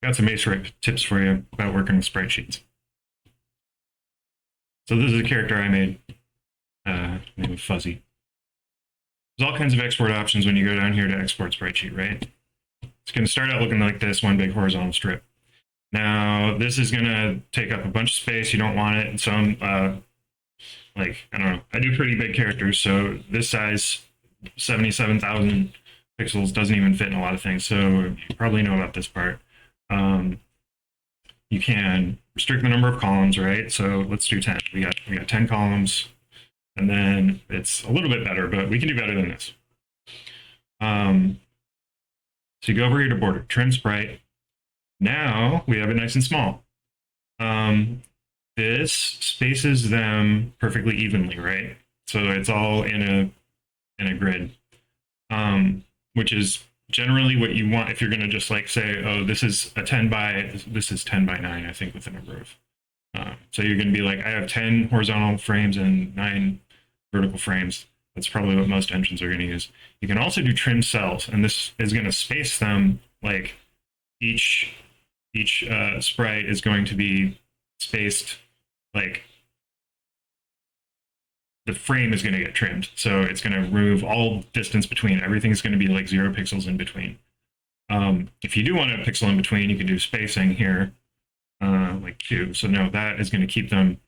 Got some Aseprite tips for you about working with sprite sheets. So this is a character I made, named Fuzzy. There's all kinds of export options when you go down here to export sprite sheet, right? It's going to start out looking like this, one big horizontal strip. Now, this is going to take up a bunch of space. You don't want it. And some, I don't know. I do pretty big characters, so this size, 77,000 pixels, doesn't even fit in a lot of things. So you probably know about this part. You can restrict the number of columns, right? So let's do 10. We got 10 columns, and then it's a little bit better, but we can do better than this. So you go over here to border, trim sprite. Now we have it nice and small. This spaces them perfectly evenly, right? So it's all in a grid, which is generally what you want if you're going to just like say, oh, this is 10 by 9, I think, with the number of. So you're going to be like, I have 10 horizontal frames and 9 vertical frames. That's probably what most engines are going to use. You can also do trim cells, and this is going to space them like each sprite is going to be spaced like the frame is going to get trimmed. So it's going to remove all distance between. Everything's going to be like 0 pixels in between. If you do want a pixel in between, you can do spacing here, like 2. So no, that is going to keep them.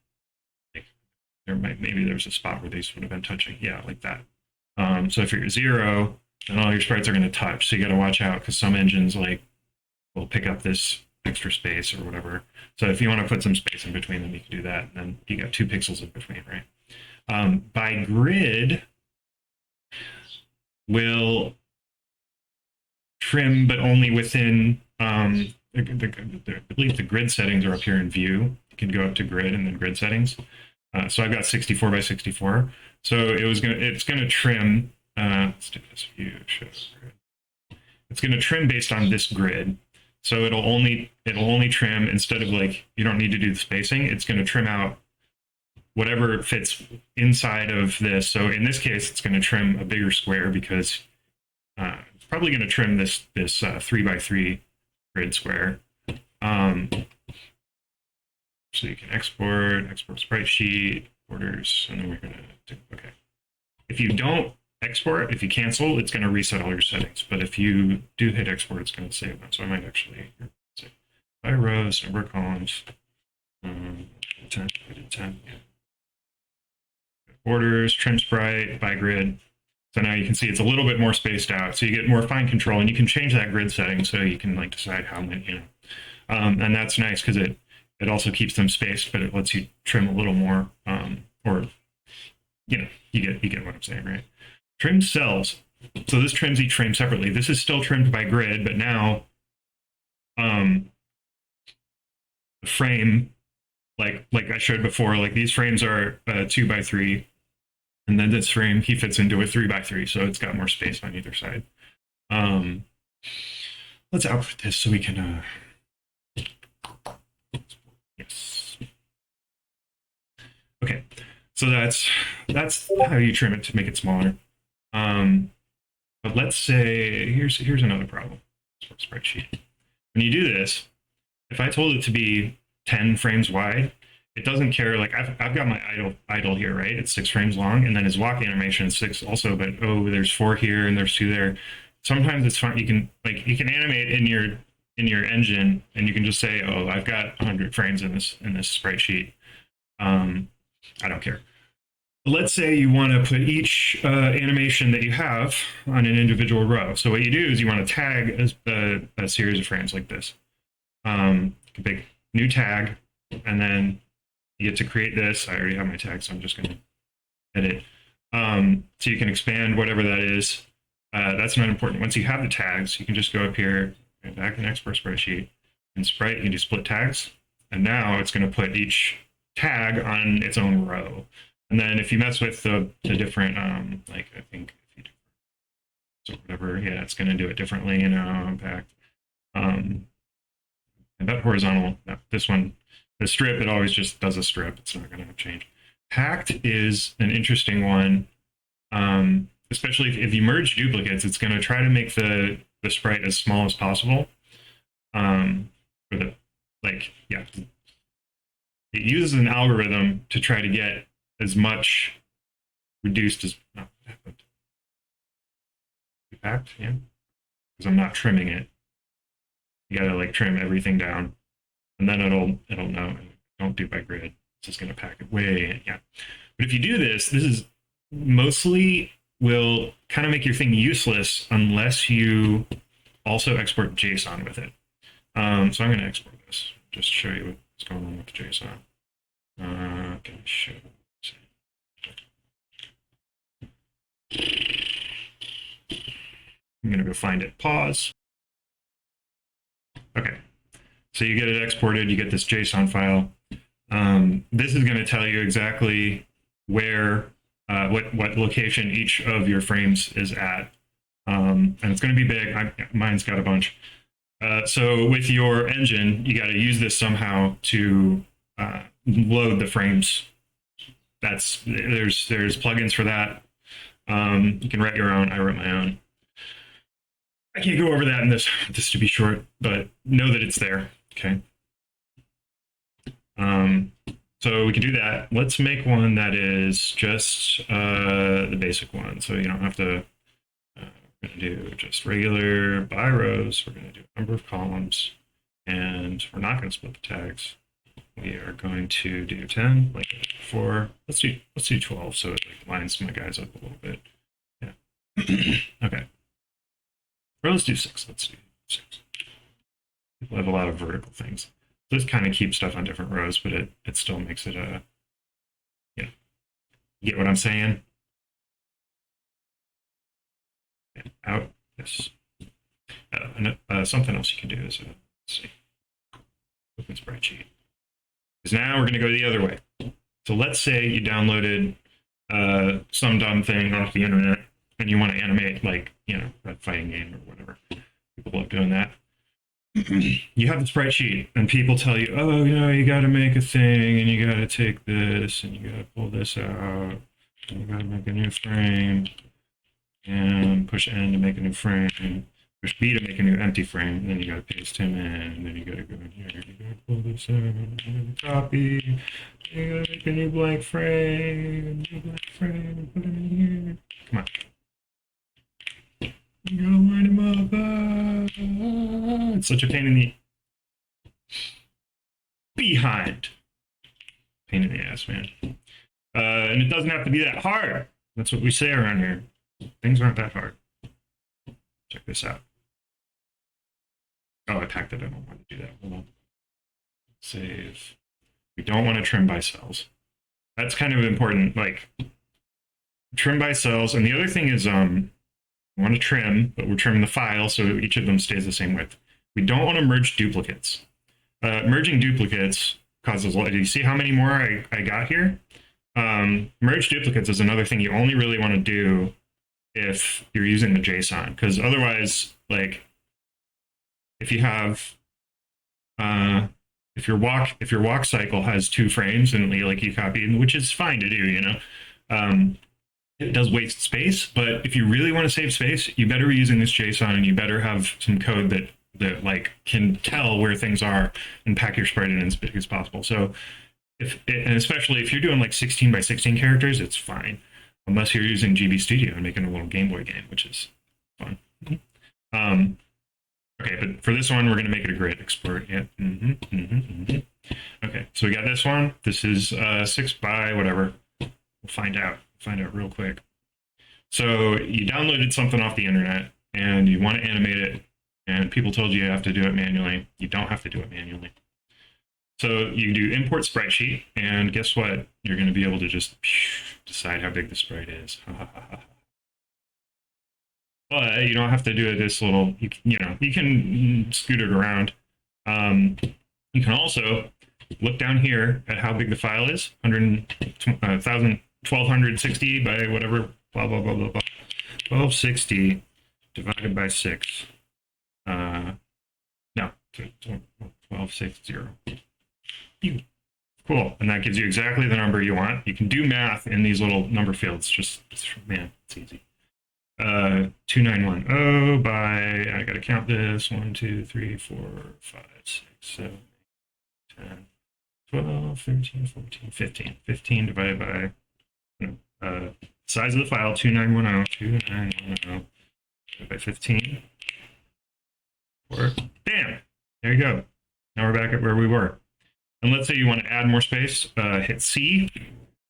Like, maybe there's a spot where these would have been touching. Yeah, like that. So if you're 0, then all your sprites are going to touch. So you got to watch out because some engines like will pick up this extra space or whatever. So if you want to put some space in between them, you can do that. And then you got 2 pixels in between, right? By grid will trim, but only within, I believe the grid settings are up here in view. You can go up to grid and then grid settings. So I've got 64 by 64. So it's gonna trim. Let's do this view show grid. It's gonna trim based on this grid. So it'll only trim, instead of like, you don't need to do the spacing. It's gonna trim out whatever fits inside of this. So in this case, it's gonna trim a bigger square because it's probably gonna trim this 3 by 3 grid square. So you can export sprite sheet, borders, and then we're going to do, okay. If you don't export, if you cancel, it's going to reset all your settings. But if you do hit export, it's going to save them. So I might actually say by rows, number of columns, 10, I did 10, yeah. Borders, trim sprite, by grid. So now you can see it's a little bit more spaced out. So you get more fine control, and you can change that grid setting so you can like decide how many, and that's nice because it also keeps them spaced, but it lets you trim a little more, or you get what I'm saying, right? Trim cells. So this trims each frame separately. This is still trimmed by grid, but now the frame, like I showed before, like these frames are 2 by 3, and then this frame he fits into a 3 by 3, so it's got more space on either side. Let's output this so we can. Yes. Okay, so that's how you trim it to make it smaller. But let's say here's another problem. Spreadsheet. When you do this, if I told it to be 10 frames wide, it doesn't care. Like I've got my idle here, right? It's 6 frames long, and then his walk animation is 6 also. But oh, there's 4 here and there's 2 there. Sometimes it's fine. You can animate in your engine, and you can just say, oh, I've got 100 frames in this sprite sheet. I don't care. Let's say you want to put each animation that you have on an individual row. So what you do is you want to tag a series of frames like this. Big new tag, and then you get to create this. I already have my tag, so I'm just going to edit. So you can expand whatever that is. That's not important. Once you have the tags, you can just go up here, and back in export spreadsheet. In Sprite, you can do split tags. And now it's going to put each tag on its own row. And then if you mess with the different, like I think if you do so whatever, yeah, it's going to do it differently in impact. And that horizontal, this one, the strip, it always just does a strip. It's not going to change. Packed is an interesting one, especially if you merge duplicates. It's going to try to make the sprite as small as possible. for the, like, yeah. It uses an algorithm to try to get as much reduced as, oh, what happened? Packed, yeah. Because I'm not trimming it. You gotta like trim everything down, and then it'll know. Don't do by grid. It's just gonna pack it way in, yeah. But if you do this, this is mostly will kind of make your thing useless unless you also export JSON with it. So I'm going to export this just to show you what's going on with the JSON. Can I show? I'm going to go find it. Pause. Okay. So you get it exported. You get this JSON file. This is going to tell you exactly where, what location each of your frames is at. And it's going to be big. Mine's got a bunch. So with your engine, you got to use this somehow to load the frames. There's plugins for that. You can write your own. I wrote my own. I can't go over that in this to be short, but know that it's there. Okay. So we can do that. Let's make one that is just the basic one. So you don't have to, we're going to do just regular by rows. We're going to do a number of columns, and we're not going to split the tags. We are going to do 10, like before. Let's do 12, so it like lines my guys up a little bit. Yeah. Okay. Or let's do 6. Let's do 6. People have a lot of vertical things. This kind of keeps stuff on different rows, but it still makes it a, you know, you get what I'm saying? Okay, out, yes. Something else you can do is, let's see, open Spritesheet. Because now we're going to go the other way. So let's say you downloaded some dumb thing off the internet and you want to animate, like, you know, a fighting game or whatever. People love doing that. You have the Spritesheet, and people tell you, oh, you know, you got to make a thing, and you got to take this, and you got to pull this out, and you got to make a new frame, and push N to make a new frame, push B to make a new empty frame, and then you got to paste him in, and then you got to go in here, you got to pull this out, and copy, you got to make a new blank frame, and put it in here. Come on. You gotta line him up. It's such a pain in the behind. Pain in the ass, man. And it doesn't have to be that hard. That's what we say around here. Things aren't that hard. Check this out. Oh, I packed it. I don't want to do that. Hold on. Save. We don't want to trim by cells. That's kind of important. Like, trim by cells. And the other thing is, we want to trim, but we're trimming the file so each of them stays the same width. We don't want to merge duplicates. Merging duplicates causes a lot. Do you see how many more I got here? Merge duplicates is another thing you only really want to do if you're using the JSON, because otherwise, like, if you have, if your walk cycle has 2 frames and you copy, which is fine to do, you know. It does waste space, but if you really want to save space, you better be using this JSON, and you better have some code that like can tell where things are and pack your sprite in as big as possible. So and especially if you're doing like 16 by 16 characters, it's fine, unless you're using GB Studio and making a little Game Boy game, which is fun. Okay, but for this one, we're going to make it a grid export. Yeah. Okay, so we got this one. This is 6 by whatever. We'll find out real quick. So you downloaded something off the internet and you want to animate it, and people told you have to do it manually. You don't have to do it manually. So you do import Spritesheet, and guess what? You're going to be able to just decide how big the sprite is. But you don't have to do it this little, you know, you can scoot it around. You can also look down here at how big the file is, 1260 by whatever, blah, blah, blah, blah, blah. 1260 divided by 6. No, 1260. Cool. And that gives you exactly the number you want. You can do math in these little number fields. Man, it's easy. 2910 by, I gotta count this, 1, 2, 3, 4, 5, 6, 7, 10, 12, 13, 14, 15. 15 divided by, size of the file, 2910 by 15. Or, bam, there you go. Now we're back at where we were. And let's say you want to add more space, hit C.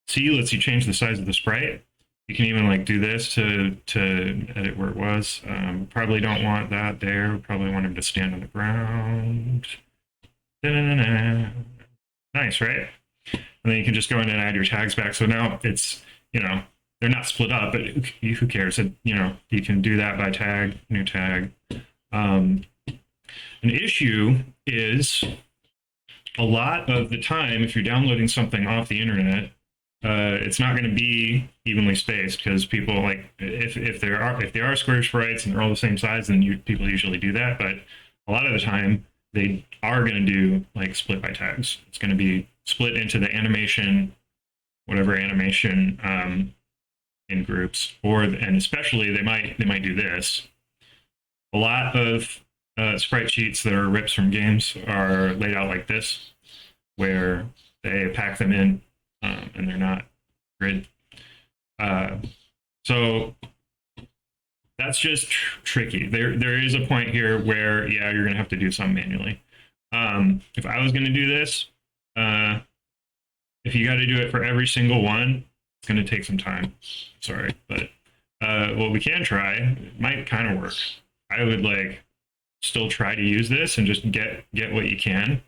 C lets you change the size of the sprite. You can even like do this to edit where it was. Probably don't want that there. Probably want him to stand on the ground. Da-da-da-da. Nice, right? And then you can just go in and add your tags back. So now it's, they're not split up, but who cares? You can do that by tag, new tag. An issue is a lot of the time, if you're downloading something off the internet, it's not going to be evenly spaced because people like if they are square sprites and they're all the same size, then people usually do that. But a lot of the time, they are going to do like split by tags. It's going to be split into the animation, whatever animation in groups, and especially they might do this. A lot of sprite sheets that are rips from games are laid out like this, where they pack them in and they're not grid. So that's just tricky. There is a point here where, yeah, you're going to have to do some manually. If I was going to do this, if you got to do it for every single one, it's going to take some time. Sorry, but what we can try, it might kind of work. I would like still try to use this and just get what you can,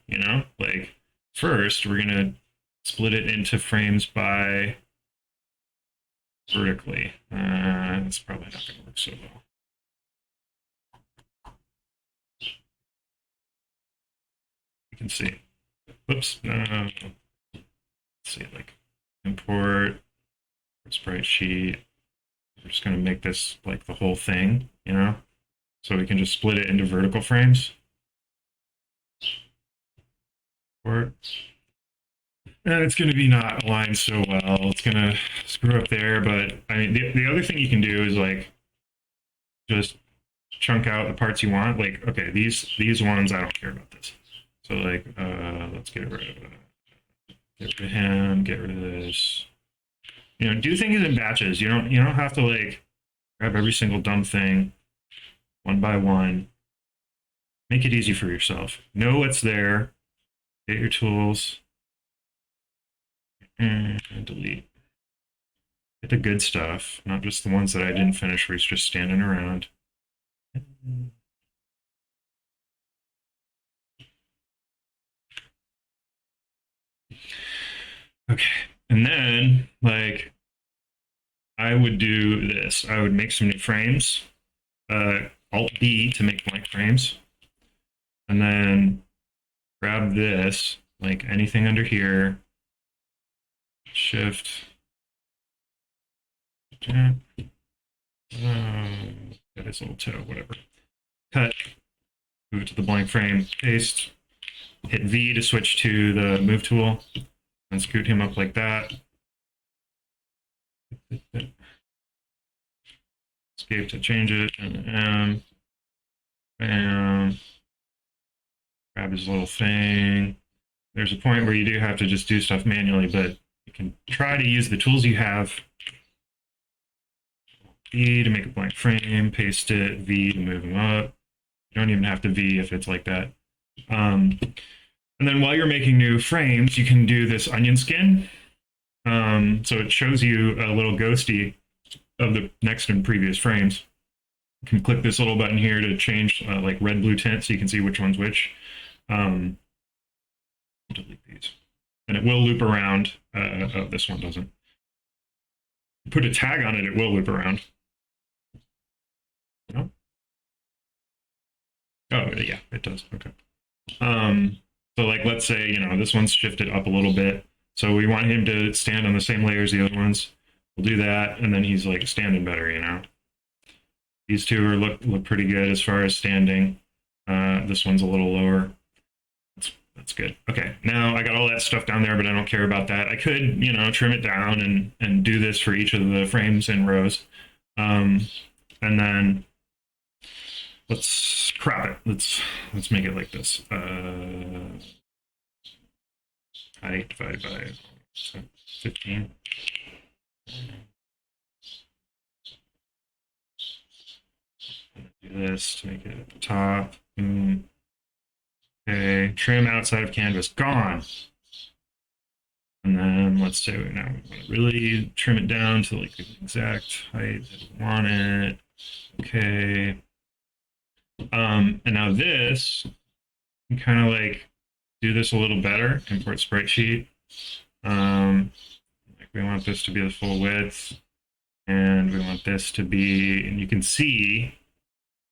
like first we're going to split it into frames by vertically. That's probably not going to work so well. You can see. Whoops. Let's see, like import sprite sheet. We're just going to make this like the whole thing, so we can just split it into vertical frames. And it's going to be not aligned so well. It's going to screw up there. But I mean, the other thing you can do is like just chunk out the parts you want. Like, okay, these ones, I don't care about this. So like, let's get rid of him, get rid of this. Do things in batches. You don't have to like grab every single dumb thing one by one. Make it easy for yourself. Know what's there. Get your tools. And delete. Get the good stuff, not just the ones that I didn't finish where he's just standing around. Okay, and then like I would do this. I would make some new frames. Alt+B to make blank frames, and then grab this, like anything under here. Shift. Got his little toe, whatever. Cut. Move it to the blank frame. Paste. Hit V to switch to the move tool, and scoot him up like that. Escape to change it, and bam. Grab his little thing. There's a point where you do have to just do stuff manually, but you can try to use the tools you have. V to make a blank frame, paste it, V to move them up. You don't even have to V if it's like that. And then while you're making new frames, you can do this onion skin. So it shows you a little ghosty of the next and previous frames. You can click this little button here to change like red, blue tint so you can see which one's which. Delete these. And it will loop around. Oh, this one doesn't. Put a tag on it, it will loop around. No? Oh, yeah, it does. Okay. So like, let's say, this one's shifted up a little bit. So we want him to stand on the same layer as the other ones. We'll do that, and then he's like standing better, These two are look pretty good as far as standing. This one's a little lower. That's good. Okay, now I got all that stuff down there, but I don't care about that. I could, trim it down and do this for each of the frames and rows. and then let's crop it. Let's make it like this. Height divided by 15. Do this to make it at the top. Okay, trim outside of canvas, gone. And then let's say now we want to really trim it down to like the exact height that we want it. Okay. And now this, you kind of like do this a little better. Import sprite sheet. Like we want this to be the full width, and we want this to be, and you can see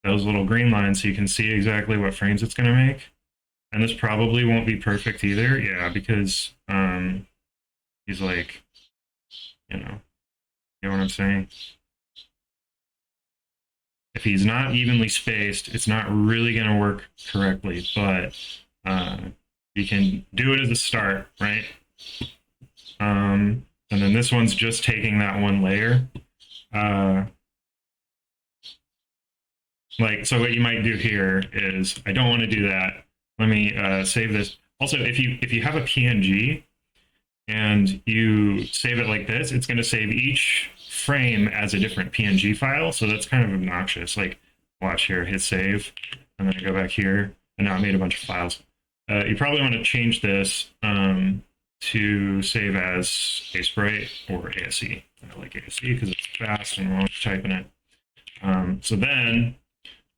those little green lines, so you can see exactly what frames it's going to make. And this probably won't be perfect either, yeah, because he's like, you know what I'm saying? If he's not evenly spaced, it's not really going to work correctly, but you can do it as a start, right? And then this one's just taking that one layer. Like, so what you might do here is, I don't want to do that. Let me save this. Also, if you have a PNG and you save it like this, it's going to save each frame as a different PNG file. So that's kind of obnoxious. Like, watch here, hit save, and then I go back here, and now I made a bunch of files. You probably want to change this to save as Aseprite or ASE. I like ASE because it's fast and I'm always typing it. So then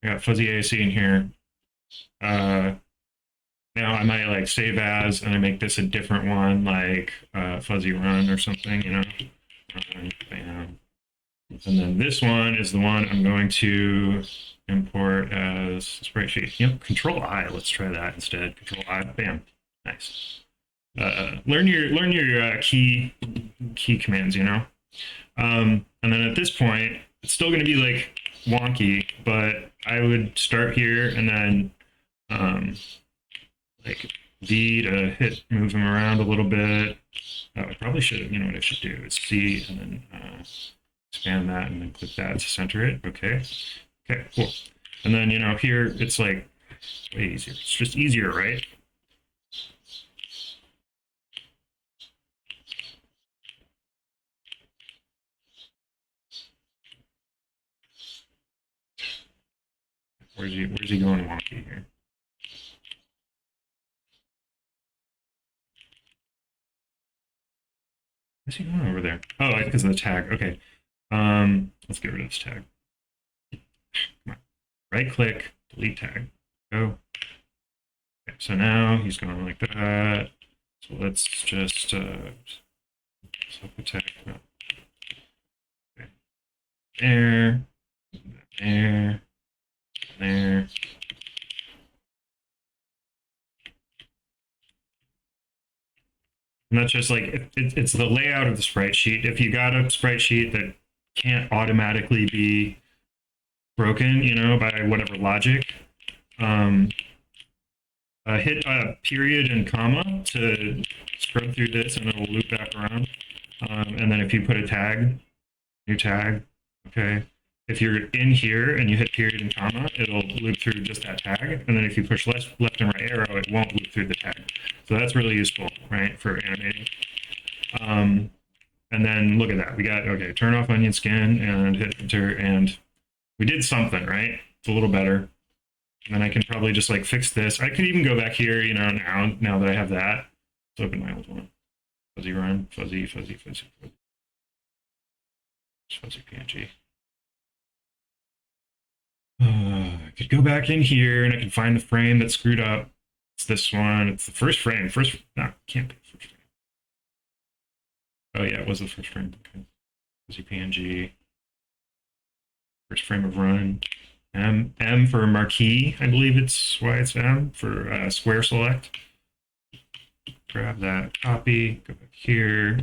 I got fuzzy ASE in here. Now I might like save as, and I make this a different one, like fuzzy run or something, you know. Bam. And then this one is the one I'm going to import as sprite sheet. Yep, Control I. Let's try that instead. Control I. Bam. Nice. Learn your key commands, you know. And then at this point, it's still going to be like wonky, but I would start here and then like D to hit, move him around a little bit. I probably should, you know what I should do is C and then expand that and then click that to center it. Okay. Okay, cool. And then, you know, here it's like way easier. It's just easier, right? Where's he going wonky here? Where's he going over there? Oh, because of the tag. Okay. Let's get rid of this tag. Come on. Right click, delete tag. Go. Okay, so now he's going like that. So let's just self-attack. Oh. Okay. There. There. There. And that's just like, it's the layout of the sprite sheet. If you got a sprite sheet that can't automatically be broken, you know, by whatever logic, hit period and comma to scrub through this and it'll loop back around. And then if you put a tag, new tag, okay. If you're in here and you hit period and comma, it'll loop through just that tag. And then if you push left and right arrow, it won't loop through the tag. So that's really useful, right, for animating. And then look at that. We got, okay, turn off onion skin and hit enter, and we did something, right? It's a little better. And then I can probably just like fix this. I could even go back here, you know, now that I have that. Let's open my old one. Fuzzy run, fuzzy PNG. I could go back in here and I can find the frame that's screwed up. It's this one. It's the first frame. No, can't be the first frame. Oh yeah, it was the first frame. Okay. Fuzzy PNG. First frame of run. M for Marquee, I believe it's why it's M for square select. Grab that, copy, go back here,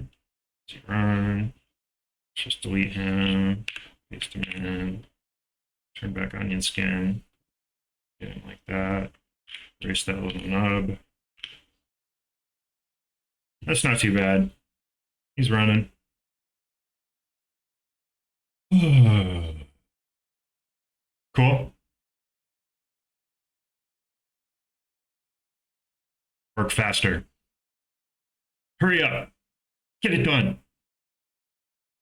run, just delete him, paste him in, turn back onion skin, get him like that, erase that little nub. That's not too bad. He's running. Cool. Work faster. Hurry up. Get it done.